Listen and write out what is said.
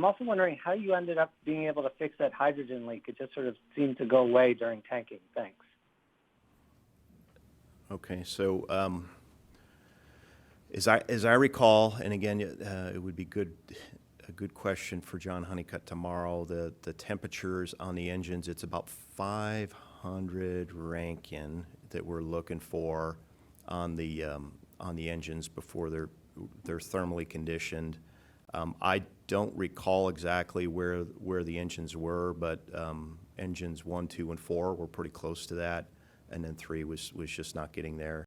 I'm also wondering how you ended up being able to fix that hydrogen leak. It just sort of seemed to go away during tanking. Thanks. Okay, so as I recall, and again, it would be a good question for John Honeycutt tomorrow. The temperatures on the engines, it's about 500 Rankine that we're looking for on the engines before they're thermally conditioned. I don't recall exactly where the engines were, but engines 1, 2, and 4 were pretty close to that, and then 3 was just not getting there.